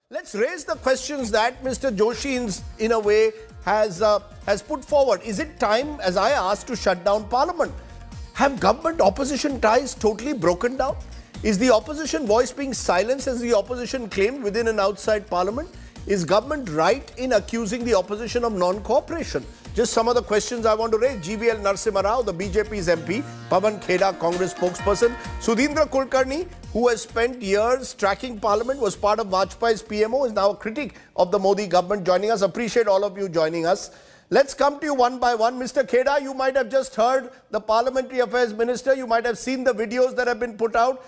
Let's raise the questions that Mr. Joshi, in a way, has put forward. Is it time, as I asked, to shut down Parliament? Have government-opposition ties totally broken down? Is the opposition voice being silenced, as the opposition claimed, within and outside Parliament? Is government right in accusing the opposition of non-cooperation? Just some of the questions I want to raise. GVL Narasimha Rao, the BJP's MP, Pawan Kheda, Congress spokesperson, Sudhindra Kulkarni, who has spent years tracking Parliament, was part of Vajpayee's PMO, is now a critic of the Modi government, joining us. Appreciate all of you joining us. Let's come to you one by one. Mr. Kheda, you might have just heard the Parliamentary Affairs Minister. You might have seen the videos that have been put out.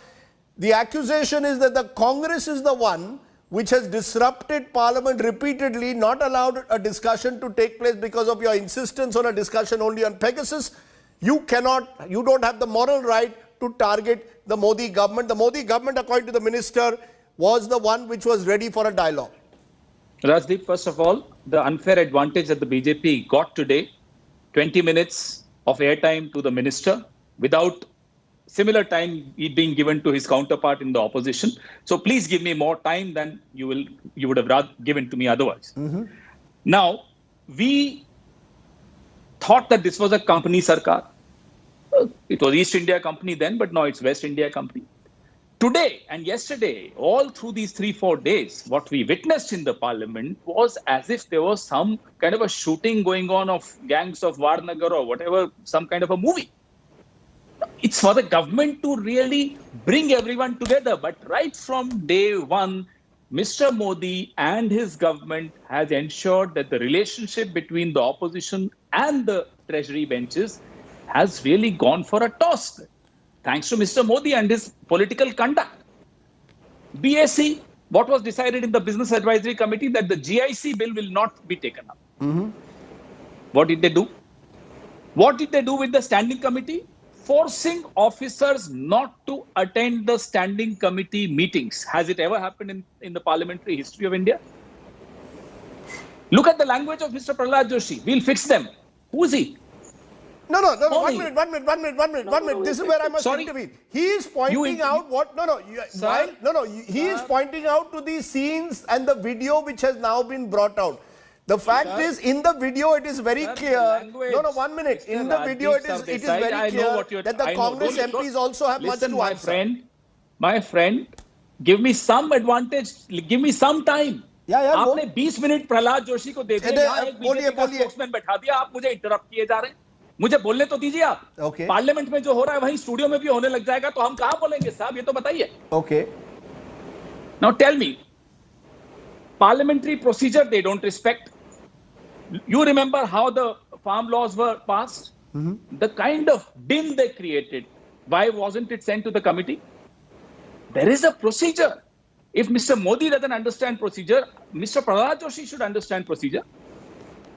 The accusation is that the Congress is the one which has disrupted Parliament repeatedly, not allowed a discussion to take place because of your insistence on a discussion only on Pegasus. You don't have the moral right to target the Modi government. The Modi government, according to the minister, was the one which was ready for a dialogue. Rajdeep, first of all, the unfair advantage that the BJP got today, 20 minutes of airtime to the minister without similar time being given to his counterpart in the opposition. So please give me more time than you would have given to me otherwise. Now, we thought that this was a company sarkar. It was East India Company then, but now it's West India Company. Today and yesterday, all through these 3-4 days, what we witnessed in the parliament was as if there was some kind of a shooting going on of gangs of Varnagar or whatever, some kind of a movie. It's for the government to really bring everyone together. But right from day one, Mr. Modi and his government has ensured that the relationship between the opposition and the treasury benches has really gone for a toss. Thanks to Mr. Modi and his political conduct. BSc, what was decided in the Business Advisory Committee, that the GIC bill will not be taken up. What did they do? What did they do with the standing committee? Forcing officers not to attend the standing committee meetings. Has it ever happened in the parliamentary history of India? Look at the language of Mr. Prahlad Joshi. We'll fix them. Who is he? No. 1 minute. This is where I must intervene. He is pointing out what... He is pointing out to the scenes and the video which has now been brought out. The fact is, in the video, it is very clear. 1 minute. In the video, it is very clear that the Congress MPs also have much to answer. My friend, give me some advantage. Give me some time. आपने 20 minute Prahlad Joshi को दे दिया, यहाँ एक BJP का spokesman बैठा दिया, आप मुझे इंटरप्ट किए जा रहे हैं. मुझे बोलने तो दीजिए आप. पार्लियामेंट में जो हो रहा है वहीं स्टूडियो में भी होने लग जाएगा, तो हम कहाँ बोलेंगे साहब, ये तो बताइए. Okay. Now tell me, parliamentary procedure they don't respect. You remember how the farm laws were passed? The kind of din they created. Why wasn't it sent to the committee? There is a procedure. If Mr. Modi doesn't understand procedure, Mr. Prahlad Joshi should understand procedure.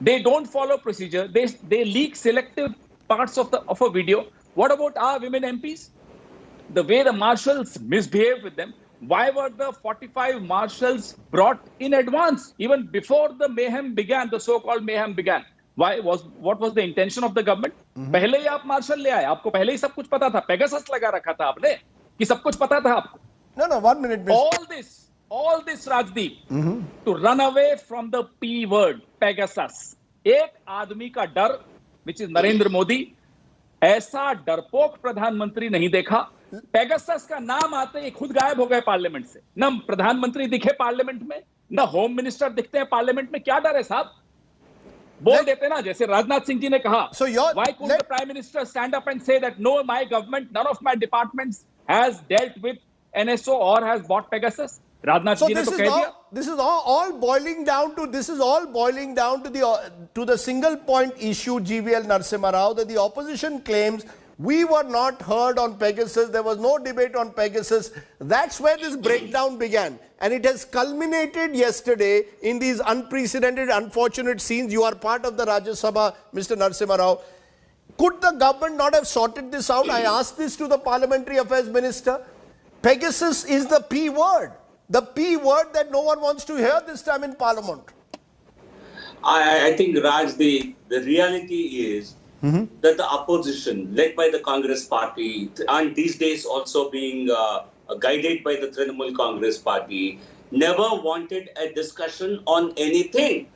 They don't follow procedure. They leak selective parts of a video. What about our women MPs? The way the marshals misbehaved with them. Why were the 45 marshals brought in advance, even before the mayhem began, the so-called mayhem began? What was the intention of the government? पहले ही आप martial ले आए, आपको पहले ही सब कुछ पता था, पेगासस लगा रखा था आपने, कि सब कुछ पता था आपको. No, 1 minute. All this, Rajdeep, to run away from the P word, Pegasus. एक आदमी का डर, which is Narendra Modi, ऐसा डरपोक प्रधानमंत्री नहीं देखा. पेगासस का नाम आते ही खुद गायब हो गए पार्लियामेंट से. न प्रधानमंत्री दिखे पार्लियामेंट में, न होम मिनिस्टर दिखते हैं पार्लियामेंट में. क्या डर है साहब? बोल देते ना, जैसे राजनाथ सिंह जी ने कहा. Why couldn't the Prime Minister stand up and say that no, my government, none of my departments has dealt with NSO or has bought Pegasus? Rajnath ji ne to keh diya. This is all boiling down to the single point issue, GVL Narasimha Rao, that the opposition claims we were not heard on Pegasus. There was no debate on Pegasus. That's where this breakdown began. And it has culminated yesterday in these unprecedented, unfortunate scenes. You are part of the Rajya Sabha, Mr. Narasimha Rao. Could the government not have sorted this out? I asked this to the Parliamentary Affairs Minister. Pegasus is the P word. The P word that no one wants to hear this time in Parliament. I think, Raj, the reality is that the opposition, led by the Congress party, and these days also being guided by the Trinamool Congress party, never wanted a discussion on anything.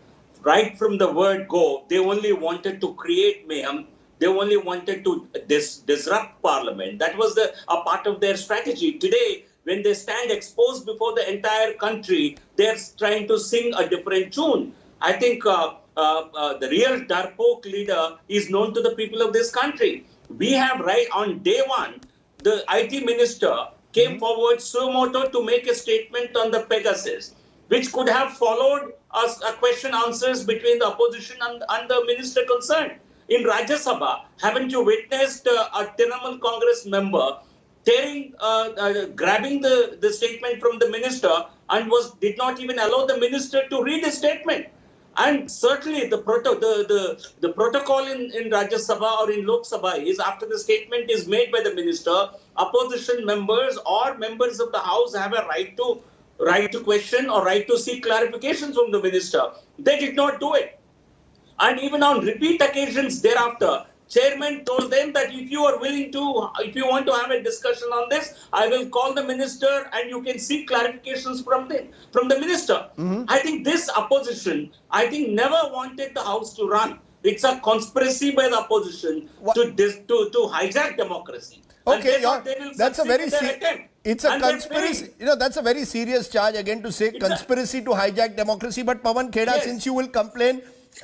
Right from the word go, they only wanted to create mayhem. They only wanted to disrupt Parliament. That was a part of their strategy. Today, when they stand exposed before the entire country, they're trying to sing a different tune. I think the real Darpok leader is known to the people of this country. We have right on day one, the IT minister came forward suo motu to make a statement on the Pegasus, which could have followed a question answers between the opposition and the minister concerned. In Rajya Sabha, haven't you witnessed a Trinamool Congress member grabbing the statement from the minister and did not even allow the minister to read the statement? And certainly the protocol in Rajya Sabha or in Lok Sabha is after the statement is made by the minister, opposition members or members of the House have a right to question or right to seek clarifications from the minister. They did not do it. And even on repeat occasions thereafter, chairman told them that if you want to have a discussion on this, I will call the minister and you can seek clarifications from the minister. I think this opposition, never wanted the House to run. It's a conspiracy by the opposition to hijack democracy. Okay, that's a very it's a conspiracy. That's a very serious charge again to say conspiracy to hijack democracy. But Pawan Kheda, yes, since you will complain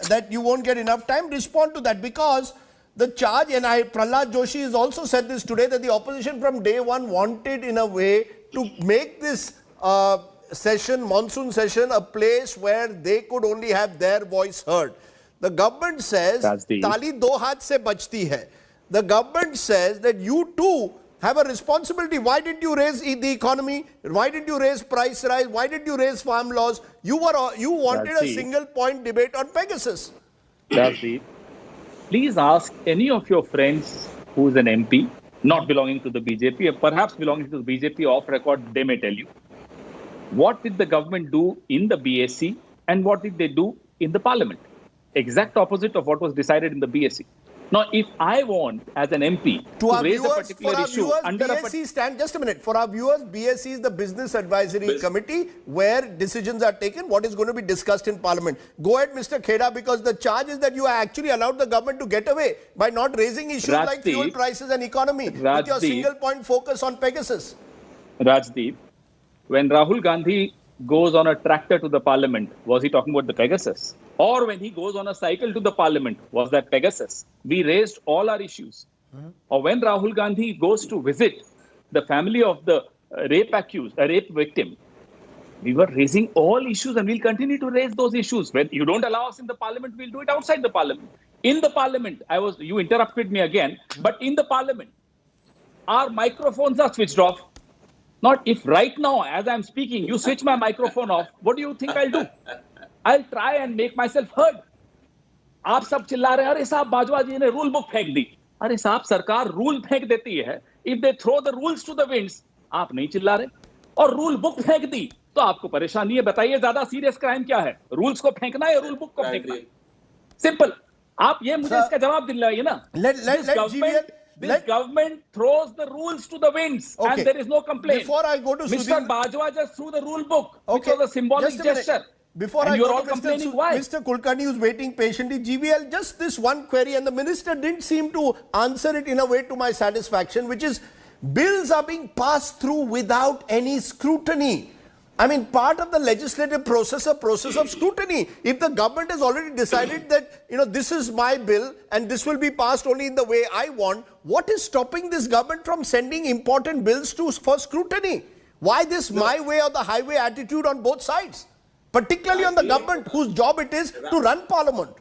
that you won't get enough time, respond to that, because the charge, and Prahlad Joshi has also said this today, that the opposition from day one wanted in a way to make this monsoon session, a place where they could only have their voice heard. The government says, Tali do haath se bachti hai. The government says that you too have a responsibility. Why did you raise the economy? Why did you raise price rise? Why did you raise farm laws? You wanted a single point debate on Pegasus. Rajdeep, please ask any of your friends who is an MP, not belonging to the BJP, or perhaps belonging to the BJP off record, they may tell you. What did the government do in the BSc and what did they do in the parliament? Exact opposite of what was decided in the BSc. Now, if I want, as an MP, to raise a particular issue under BSc stand, just a minute, for our viewers, BSc is the Business Advisory Committee, where decisions are taken, what is going to be discussed in Parliament. Go ahead, Mr. Kheda, because the charge is that you actually allowed the government to get away by not raising issues like fuel prices and economy, with your single point focus on Pegasus. Rajdeep, when Rahul Gandhi goes on a tractor to the Parliament, was he talking about the Pegasus? Or when he goes on a cycle to the Parliament, was that Pegasus? We raised all our issues. Or when Rahul Gandhi goes to visit the family of the rape victim, we were raising all issues and we'll continue to raise those issues. When you don't allow us in the Parliament, we'll do it outside the Parliament. In the Parliament, you interrupted me again, but in the Parliament, our microphones are switched off. Not if right now, as I'm speaking, you switch my microphone off, what do you think I'll do? I'll try and make myself heard. आप सब चिल्ला रहे हैं, अरे साहब बाजवा जी ने rule book फेंक दी. अरे साहब सरकार रूल फेंक देती है. If they throw the rules to the winds, आप नहीं चिल्ला रहे. और रूल बुक फेंक दी, तो आपको परेशानी है. बताइए ज्यादा सीरियस क्राइम क्या है? रूल्स को फेंकना या रूल बुक को फेंकना? सिंपल. आप ये मुझे इसका जवाब दिलाइए ना. This government throws the rules to the winds and there is no complaint. Before I go to Mr. Bajwa just threw the rule book, which was a symbolic gesture. Before I go to Mr. Kulkarni, who's waiting patiently, GVL, just this one query, and the minister didn't seem to answer it in a way to my satisfaction, which is bills are being passed through without any scrutiny. I mean, part of the legislative process, a process of scrutiny. If the government has already decided that, this is my bill and this will be passed only in the way I want, what is stopping this government from sending important bills for scrutiny? Why this my way or the highway attitude on both sides? Particularly on the government whose job it is to run Parliament.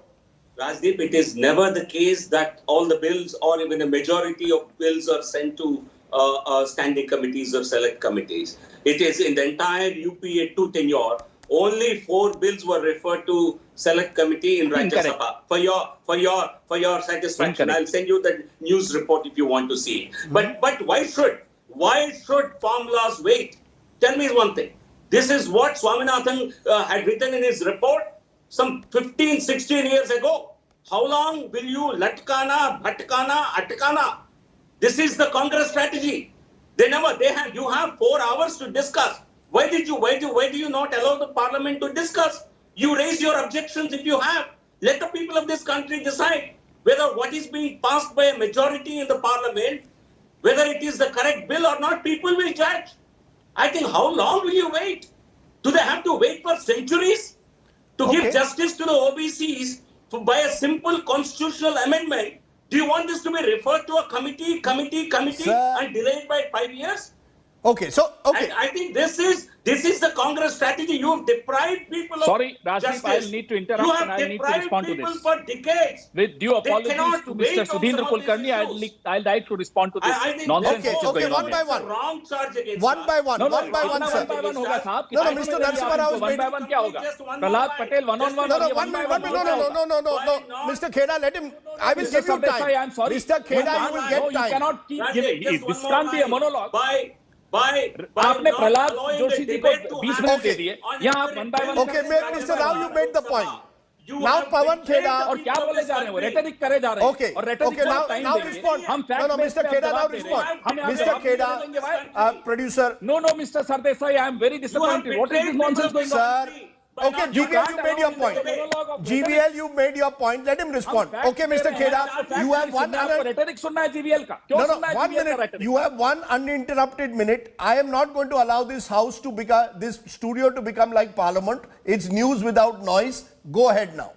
Rajdeep, it is never the case that all the bills or even a majority of bills are sent to standing committees or select committees. It is in the entire UPA 2 tenure, only 4 bills were referred to select committee in Rajya Sabha. For your satisfaction, I'll send you the news report if you want to see it. But why should farm laws wait? Tell me one thing. This is what Swaminathan had written in his report some 15, 16 years ago. How long will you latkana, bhatkana, atkana? This is the Congress strategy. You have 4 hours to discuss. Why do you not allow the parliament to discuss? You raise your objections if you have. Let the people of this country decide whether what is being passed by a majority in the parliament, whether it is the correct bill or not. People will judge. I think, how long will you wait? Do they have to wait for centuries to give justice to the OBCs by a simple constitutional amendment? Do you want this to be referred to a committee, Sir. and delayed by 5 years? Okay, so, okay. I think this is the Congress strategy. You have deprived people of Sorry, Rajdeep, justice. I'll need to interrupt You and have I'll need to deprived respond to people this. for decades. With due apologies cannot to wait Mr. on Sudhindra some of these Kulkarni, issues. I'll like to respond to this I think nonsense Okay, which is okay, going one on by here. one. Wrong charge against One us. by one, No, no, one by one, sir. one by one होगा साहब. No, no, कितना Mr. time Narasimha Rao लगेगा is आपको? One by waiting. one क्या होगा? Just one Prahlad by Patel one on one. No, no, ये one by minute, one no, क्या no, होगा? no, no. Why not? Mr. Kheda, let him, I will Mr. give you Sardesai, time. I'm sorry. Mr. Kheda, you will No, get you time. cannot keep Rajesh, giving. just one This more can't be a line. monologue. By आपने not Prahlad allowing Joshi the जी को debate to 20 happen minute they Okay. दिए. on यहाँ every one by one. bill Okay, that is Mr. Rao, you made the point. You Now, have Pawan betrayed Kheda- the और क्या people of बोले this जा रहे हैं वो? country. Rhetoric करे जा रहे हैं. Okay, और रेटरिक okay, को now, time now देंगे. respond. हम fact No, based Mr. पे Kheda, now जवाब दे रहे हैं. respond. हम यहाँ Mr. जवाब Kheda, नहीं देंगे भाई. producer. No, Mr. Sardesai, I am very disappointed. What is this nonsense going on? Sir, okay, GVL, you made your point. GVL, you made your point. Let him respond. Okay, Mr. Kheda, you have one minute. Rhetoric सुनना है GVL का. क्यों No, सुनना है one GVL का minute. Rhetoric? You have one uninterrupted minute. I am not going to allow this house to become, this studio to become like Parliament. It's news without noise. Go ahead now.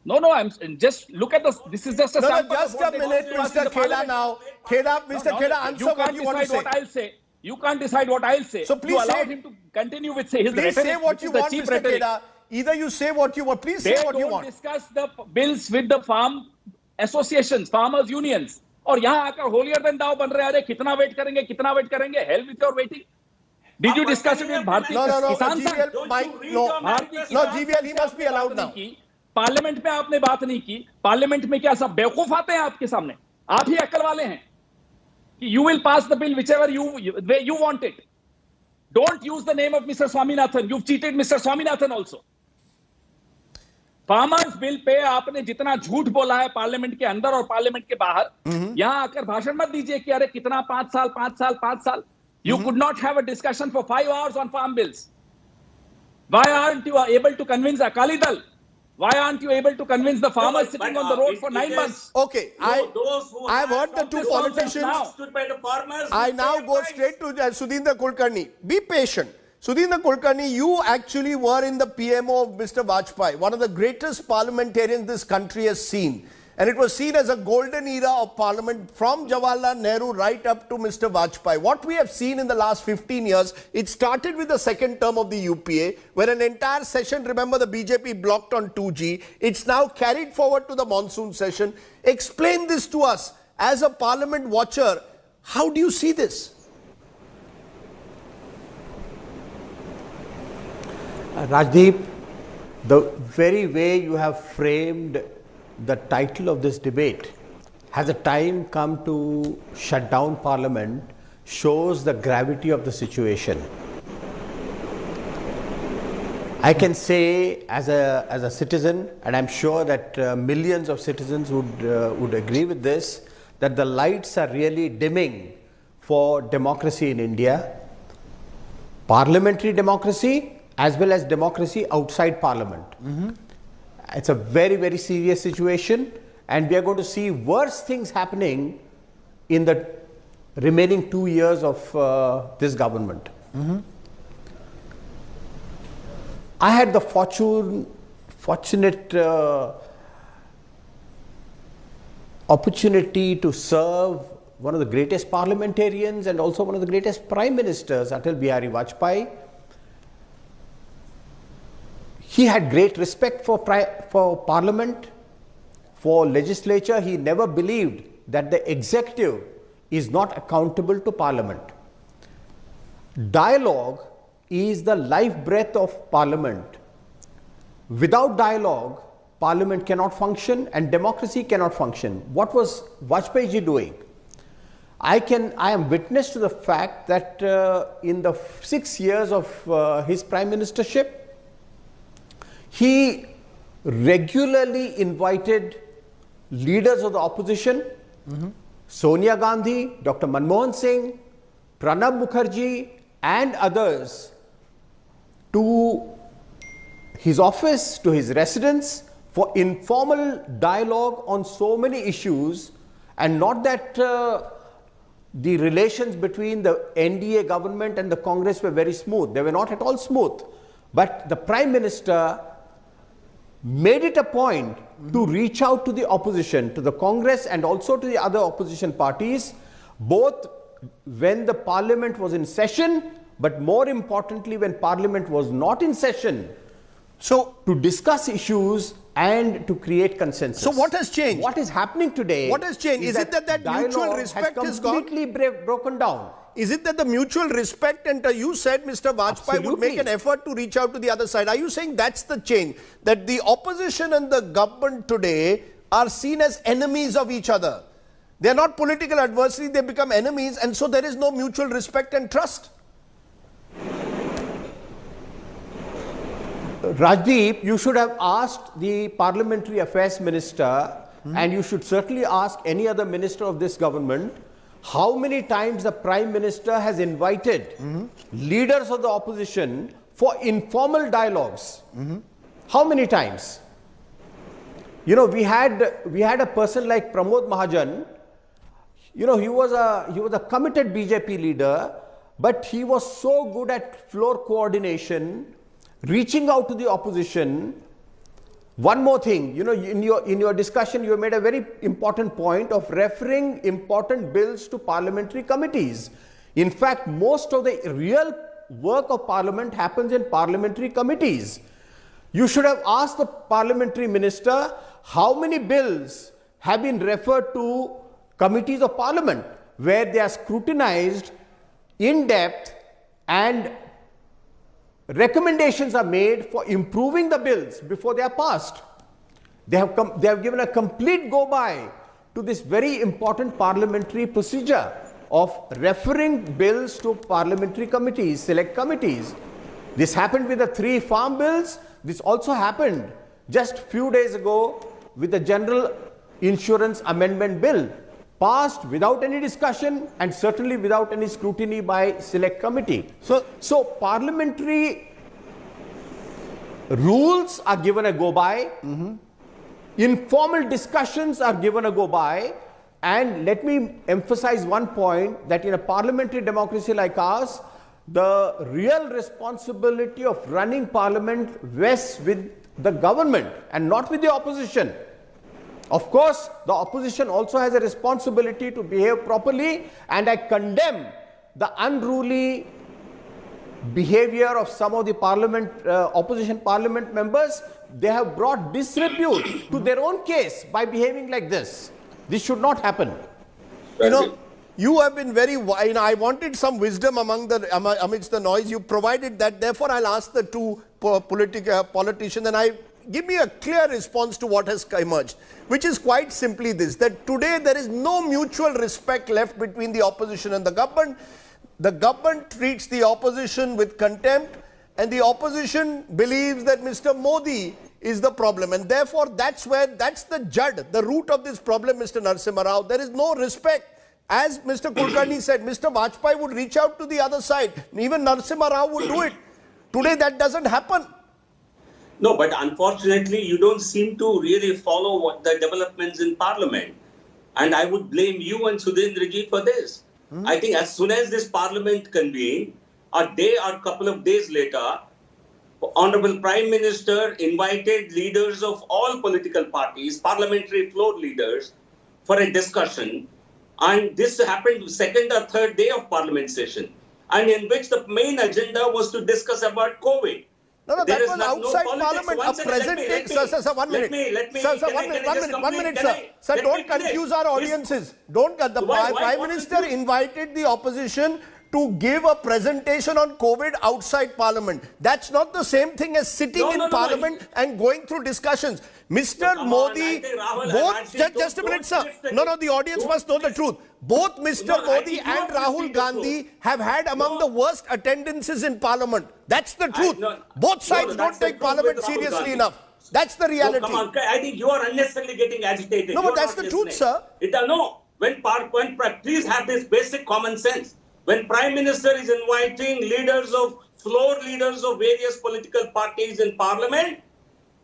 No, I'm just look at this. This is just a No, sample. just of what a they minute, want to Mr. ask in the Kheda parliament. now. Kheda, Mr. No, Kheda, answer what you want to say. What I'll say. You can't decide what I'll say. So please you allow say- him to continue with his Please rhetoric, say what which you is the want, cheap Mr. rhetoric. Kheda. Either you say what you want. Please They say what you don't want. discuss the bills with the farm associations, farmers unions. और यहाँ आकर holier than thou बन रहे हैं. अरे कितना wait करेंगे? Hell with your waiting. Did you discuss it with Bharti No, Kisan Sangh? GVL, Don't Mike, you read no. your manifesto? No, GVL, he must be allowed now. Parliament में आपने बात नहीं की. पार्लियामेंट में क्या सब बेवकूफ आते हैं आपके सामने? आप ही अक्ल वाले हैं कि you will pass the bill whichever way you want it. Don't use the name of Mr. Swaminathan. You've cheated Mr. Swaminathan also. Farmers bill pay आपने जितना झूठ बोला है पार्लियामेंट के अंदर और पार्लियामेंट के बाहर, यहां आकर भाषण मत दीजिए कि अरे कितना 5 साल. You could not have a discussion for 5 hours on farm bills. Why aren't you able to convince Akali Dal? Why aren't you able to convince the farmers sitting on the road for 9 months? Okay, Those who I've have heard the two this politicians. now stood by the farmers. I will now pay go price. straight to Sudhindra Kulkarni. Be patient. Sudhindra Kulkarni, you actually were in the PMO of Mr. Vajpayee, one of the greatest parliamentarians this country has seen. And it was seen as a golden era of parliament from Jawaharlal Nehru right up to Mr. Vajpayee. What we have seen in the last 15 years, it started with the second term of the UPA, where an entire session, remember the BJP blocked on 2G. It's now carried forward to the monsoon session. Explain this to us. As a parliament watcher, how do you see this? Rajdeep, the very way you have framed the title of this debate, has a time come to shut down Parliament, shows the gravity of the situation. I can say as a citizen, and I'm sure that millions of citizens would agree with this, that the lights are really dimming for democracy in India, parliamentary democracy as well as democracy outside Parliament. It's a very, very serious situation, and we are going to see worse things happening in the remaining 2 years of this government. I had the fortunate opportunity to serve one of the greatest parliamentarians and also one of the greatest prime ministers, Atal Bihari Vajpayee. He had great respect for Parliament, for legislature. He never believed that the executive is not accountable to Parliament. Dialogue is the life breath of Parliament. Without dialogue, Parliament cannot function and democracy cannot function. What was Vajpayee ji doing? I am witness to the fact that in the 6 years of his prime ministership, he regularly invited leaders of the opposition, Sonia Gandhi, Dr. Manmohan Singh, Pranab Mukherjee and others to his office, to his residence, for informal dialogue on so many issues, and not that the relations between the NDA government and the Congress were very smooth. They were not at all smooth. But the Prime Minister made it a point to reach out to the opposition, to the Congress and also to the other opposition parties, both when the Parliament was in session, but more importantly when Parliament was not in session, so to discuss issues and to create consensus. So what has changed? What is happening today? What has changed? Is it that mutual respect has is gone? completely broken down? Is it that the mutual respect, and you said Mr. Vajpayee would make an effort to reach out to the other side. Are you saying that's the change? That the opposition and the government today are seen as enemies of each other? They are not political adversaries, they become enemies, and so there is no mutual respect and trust? Rajdeep, you should have asked the Parliamentary Affairs Minister, and you should certainly ask any other minister of this government, how many times the Prime Minister has invited leaders of the opposition for informal dialogues. How many times? You know, we had a person like Pramod Mahajan. You know, he was a committed BJP leader, but he was so good at floor coordination, reaching out to the opposition. One more thing, you know, in your discussion, you made a very important point of referring important bills to parliamentary committees. In fact, most of the real work of Parliament happens in parliamentary committees. You should have asked the parliamentary minister how many bills have been referred to committees of Parliament, where they are scrutinized in depth and recommendations are made for improving the bills before they are passed. They have given a complete go-by to this very important parliamentary procedure of referring bills to parliamentary committees, select committees. This happened with the 3 farm bills. This also happened just few days ago with the General Insurance Amendment Bill, passed without any discussion and certainly without any scrutiny by select committee. So parliamentary rules are given a go-by, informal discussions are given a go-by, and let me emphasize one point, that in a parliamentary democracy like ours, the real responsibility of running Parliament rests with the government and not with the opposition. Of course, the opposition also has a responsibility to behave properly, and I condemn the unruly behavior of some of the opposition parliament members. They have brought disrepute to their own case by behaving like this. This should not happen. You know, you have been very, I wanted some wisdom amidst the noise. You provided that. Therefore, I'll ask the two politicians, and give me a clear response to what has emerged, which is quite simply this, that today there is no mutual respect left between the opposition and the government. The government treats the opposition with contempt, and the opposition believes that Mr. Modi is the problem, and therefore that's the jud, the root of this problem, Mr. Narasimha Rao. There is no respect. As Mr. Kulkarni said, Mr. Vajpayee would reach out to the other side. Even Narasimha Rao would do it. Today that doesn't happen. No, but unfortunately, you don't seem to really follow what the developments in Parliament. And I would blame you and Sudhendraji for this. I think as soon as this Parliament convened, a day or a couple of days later, Honorable Prime Minister invited leaders of all political parties, parliamentary floor leaders, for a discussion. And this happened second or third day of Parliament session, and in which the main agenda was to discuss about COVID. No, that was outside Parliament. A present, sir, 1 minute. One minute, sir. Sir, don't confuse our audiences. The Prime Minister invited the opposition to give a presentation on COVID outside Parliament. That's not the same thing as sitting in Parliament and going through discussions. Mr. Modi, just a minute, sir. No, the audience must know the truth. Both Mr. Modi and Rahul Gandhi have had among the worst attendances in Parliament. That's the truth. Both sides don't take Parliament seriously enough. That's the reality. Come on, I think you are unnecessarily getting agitated. No, but that's the truth, sir. Please have this basic common sense. When Prime Minister is inviting leaders of floor leaders of various political parties in parliament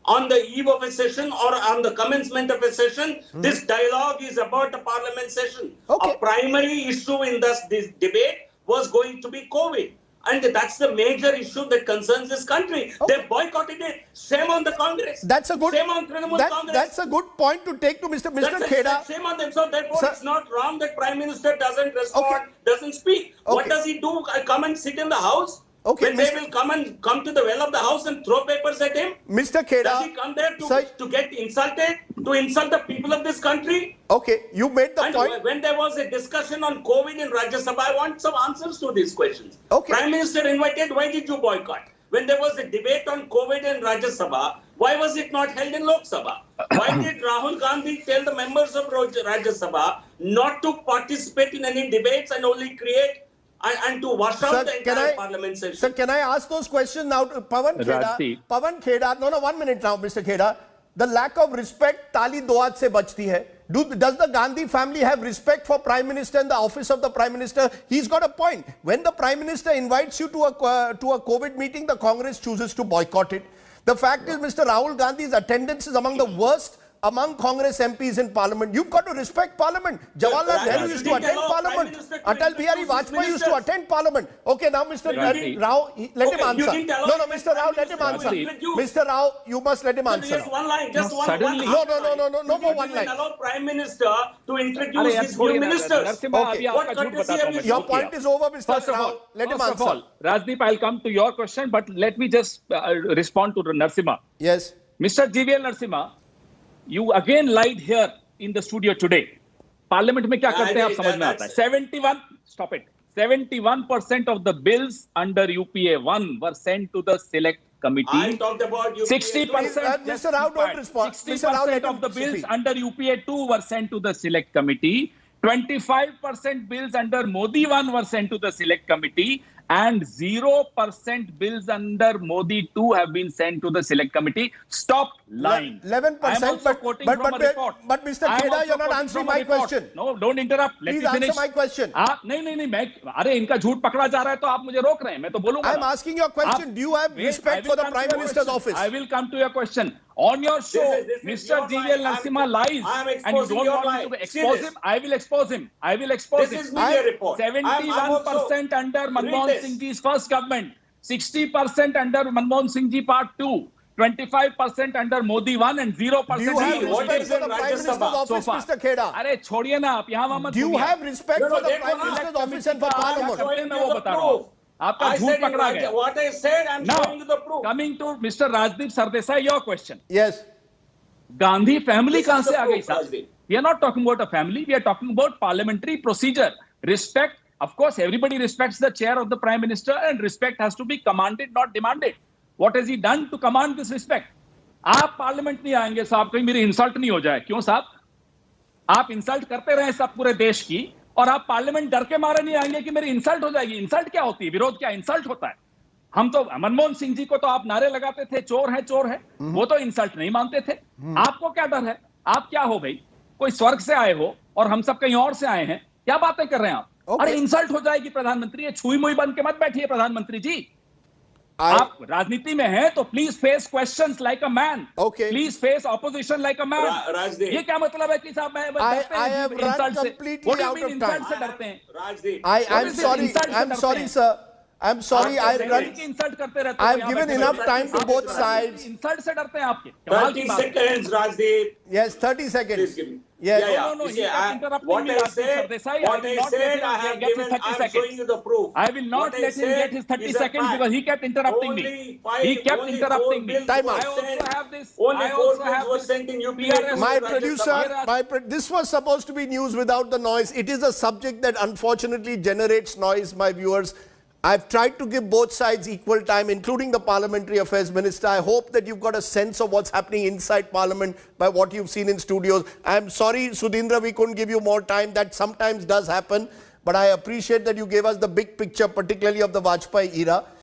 on the eve of a session or on the commencement of a session. This dialogue is about a parliament session. Okay. A primary issue in this debate was going to be COVID. And that's the major issue that concerns this country. Okay. They boycotted it. Shame on the Congress. That's a good. Shame on Trinamool Congress. That's a good point to take to Mr. Kheda. Shame on them. So therefore, Sir, it's not wrong that Prime Minister doesn't respond, Okay. doesn't speak. What Okay. does he do? Come and sit in the house? Okay, When they Mr. will come to the well of the house and throw papers at him? Mr. Kheda. Does he come there Sir, to get insulted, to insult the people of this country? okay, you made the And point. when there was a discussion on COVID in Rajya Sabha, I want some answers to these questions. Okay. Prime Minister invited, why did you boycott? When there was a debate on COVID in Rajya Sabha, why was it not held in Lok Sabha? Why did Rahul Gandhi tell the members of Rajya Sabha not to participate in any debates and only create and to wash out the entire parliament session? Sir, can I ask those questions now to Pawan Kheda? Rajdeep. Pawan Kheda, no, 1 minute now, Mr. Kheda. The lack of respect, tali do hath se bachti hai. Does the Gandhi family have respect for Prime Minister and the office of the Prime Minister? He's got a point. When the Prime Minister invites you to a COVID meeting, the Congress chooses to boycott it. The fact is, Mr. Rahul Gandhi's attendance is among the worst among Congress MPs in Parliament. You've got to respect Parliament. Jawaharlal Nehru used to attend Parliament. Atal Bihari Vajpayee used to attend Parliament. Okay, now Mr. Rao, let him answer. No, Mr. Rao, let him answer. Mr. Rao, you must let him answer. Just one line, just one suddenly- line. No more one line. Allow Prime Minister to introduce his new ministers. Okay. What courtesy have you Your shown? point is over, Mr. First of Rao. all, Let him first of answer. all, Rajdeep, I'll come to your question, but let me just respond to Narasimha. Yes. Mr. GVL Narasimha, you again lied here in the studio today. Parliament में क्या करते हैं आप समझ में आता है. 71% of the bills under UPA 1 were sent to the select committee. I talked about you. 60%. Mr. Rao, don't respond. Mr. Rao, let 60% him of the bills speak. under UPA 2 were sent to the select committee. 25% bills under Modi 1 were sent to the select committee. And 0% bills under Modi 2 have been sent to the select committee. Stop lying. 11%, I'm also quoting from a report. but Mr. I'm Kheda, also you're not quoting answering from a my report. question. No, don't interrupt. Let Please me finish. answer my question. आप नहीं मैं अरे इनका झूठ पकड़ा जा रहा है तो आप मुझे रोक रहे हैं. मैं तो बोलूंगा. I'm asking your question. Do you have respect for the Prime Minister's office? I will come to your question. On your show, This is Mr. your GVL lie. Narasimha lies, I am and you exposing don't your want me lie. to expose Serious. him. I will expose him. I will expose This him. is media report. 71% under Read Manmohan this. Singh Ji's first government, 60% under Manmohan Singh Ji part 2, 25% under Modi 1 and 0% Do you have under what Modi respect is for in the Prime Rajya Minister's Sabha office, so far? Mr. Kheda? अरे छोड़िए ना आप यहाँ वहाँ मत Do you घूमिए. have respect No, for the they Prime don't. Minister's office and for आप Parliament? करते हैं, मैं वो You the बता रहा हूँ. proof. आपका I झूठ said पकड़ा गया. what I said, I'm showing you the Now, proof. coming to Mr. Rajdeep Sardesai, your question. Yes. Gandhi family This कहां is से the आ गई proof, साहब? Rajdeep. We are not talking about a family. We are talking about parliamentary procedure. Respect, of course, everybody respects the chair of the Prime Minister, and respect has to be commanded, not demanded. What has he done to command this respect? आप parliament नहीं आएंगे साहब, कहीं मेरी insult नहीं हो जाए. क्यों साहब? आप इंसल्ट करते रहे सब पूरे देश की, और आप पार्लियामेंट डर के मारे नहीं आएंगे कि मेरी इंसल्ट हो जाएगी. इंसल्ट क्या होती है? विरोध क्या इंसल्ट होता है? हम तो मनमोहन सिंह जी को तो आप नारे लगाते थे, चोर है, वो तो इंसल्ट नहीं मानते थे. आपको क्या डर है? आप क्या हो भाई? कोई स्वर्ग से आए हो और हम सब कहीं और से आए हैं? क्या बातें कर रहे हैं आप? Okay. अरे इंसल्ट हो जाएगी प्रधानमंत्री. ये छुई मुई बन के मत बैठिए प्रधानमंत्री जी. आप राजनीति में हैं तो please face questions like a man. Okay. Please face opposition like a man. Rajdeep. ये क्या मतलब है कि साहब मैं डरते I हैं have run इंसल्ट से? completely What do you out mean of insult time. से डरते हैं? Rajdeep. I'm is it? sorry. Insult से I'm डरते sorry, हैं. sir. I'm sorry. आप I've तो run. की इंसल्ट करते रहते हो. I've यहाँ given बैठे enough बैठे. time to आप both तो sides. इंसल्ट से डरते हैं आपके. कमाल की 30 बात है. seconds, Rajdeep. Yes, 30 seconds. Please give me. Yes. Yeah. No, You he see, kept interrupting what me, I Rajdeep said, Sardesai. I will not let him I have get his given, 30 I'm seconds. showing you the proof. I will not What I let him said get his 30 is a seconds fact. because he kept interrupting me. Only five- He kept only interrupting four me. bills Time were out. I also sent. have this. Only I 4 also bills have were this sent in UPA. PRS. My Rajya producer, Sabha. this was supposed to be news without the noise. It is a subject that unfortunately generates noise, my viewers. I've tried to give both sides equal time, including the Parliamentary Affairs Minister. I hope that you've got a sense of what's happening inside Parliament by what you've seen in studios. I'm sorry, Sudhindra, we couldn't give you more time. That sometimes does happen. But I appreciate that you gave us the big picture, particularly of the Vajpayee era.